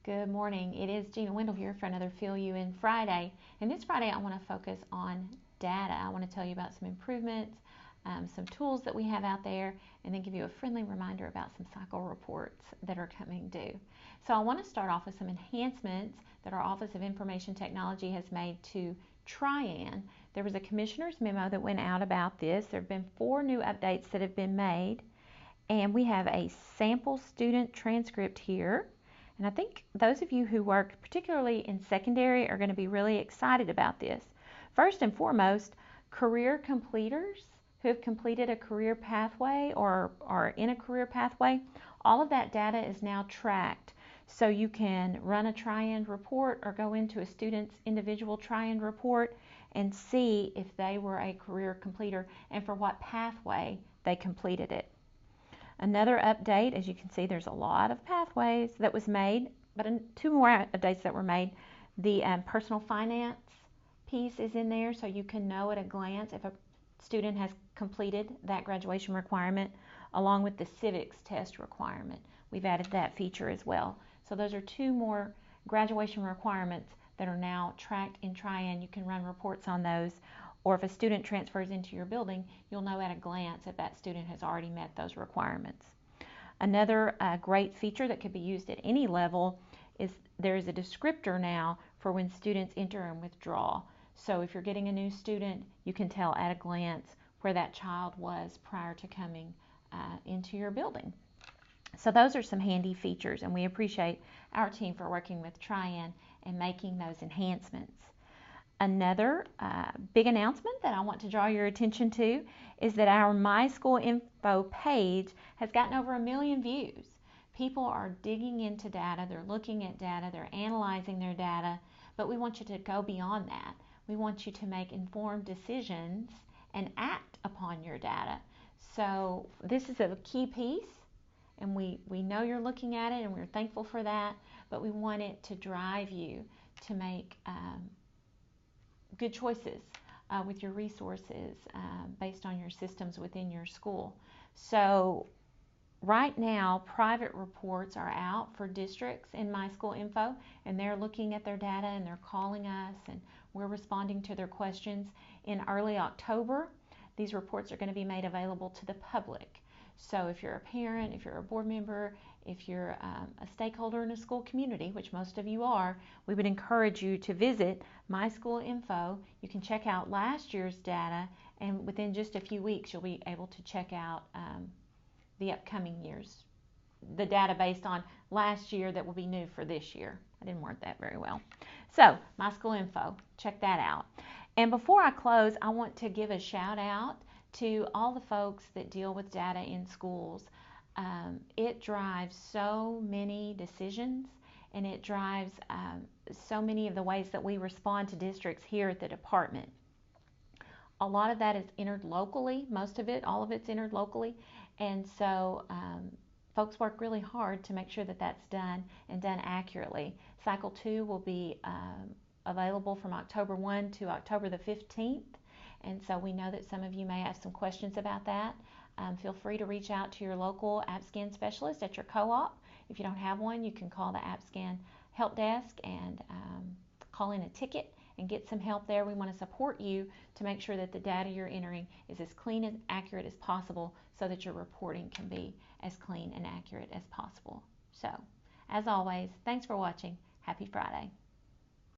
Good morning. It is Gina Wendell here for another Fill You In Friday. And this Friday I want to focus on data. I want to tell you about some improvements, some tools that we have out there, and then give you a friendly reminder about some cycle reports that are coming due. So I want to start off with some enhancements that our Office of Information Technology has made to Trian. There was a commissioner's memo that went out about this. There have been 4 new updates that have been made, and we have a sample student transcript here. And I think those of you who work particularly in secondary are going to be really excited about this. First and foremost, career completers who have completed a career pathway or are in a career pathway, all of that data is now tracked. So you can run a Trian report or go into a student's individual Trian report and see if they were a career completer and for what pathway they completed it. Another update, as you can see, there's a lot of pathways that was made, but 2 more updates that were made. The personal finance piece is in there, so you can know at a glance if a student has completed that graduation requirement, along with the civics test requirement. We've added that feature as well. So those are 2 more graduation requirements that are now tracked in Trian. You can run reports on those. Or if a student transfers into your building, you'll know at a glance if that student has already met those requirements. Another great feature that could be used at any level is there is a descriptor now for when students enter and withdraw. So if you're getting a new student, you can tell at a glance where that child was prior to coming into your building. So those are some handy features, and we appreciate our team for working with Trian and making those enhancements. Another big announcement that I want to draw your attention to is that our My School Info page has gotten over 1 million views. People are digging into data, they're looking at data, they're analyzing their data, but we want you to go beyond that. We want you to make informed decisions and act upon your data. So this is a key piece, and we know you're looking at it, and we're thankful for that, but we want it to drive you to make good choices with your resources based on your systems within your school. So right now, private reports are out for districts in My School Info, and they're looking at their data and they're calling us, and we're responding to their questions. In early October, these reports are going to be made available to the public. So if you're a parent, if you're a board member, if you're a stakeholder in a school community, which most of you are, we would encourage you to visit My School Info. You can check out last year's data, and within just a few weeks you'll be able to check out the upcoming years, the data based on last year that will be new for this year. I didn't word that very well. So My School Info, check that out. And before I close, I want to give a shout out to all the folks that deal with data in schools. It drives so many decisions, and it drives so many of the ways that we respond to districts here at the department. A lot of that is entered locally, most of it, all of it's entered locally, and so folks work really hard to make sure that that's done and done accurately. Cycle 2 will be available from October 1 to October the 15th. And so we know that some of you may have some questions about that. Feel free to reach out to your local AppScan specialist at your co-op. If you don't have one, you can call the AppScan help desk and call in a ticket and get some help there. We want to support you to make sure that the data you're entering is as clean and accurate as possible so that your reporting can be as clean and accurate as possible. So, as always, thanks for watching. Happy Friday.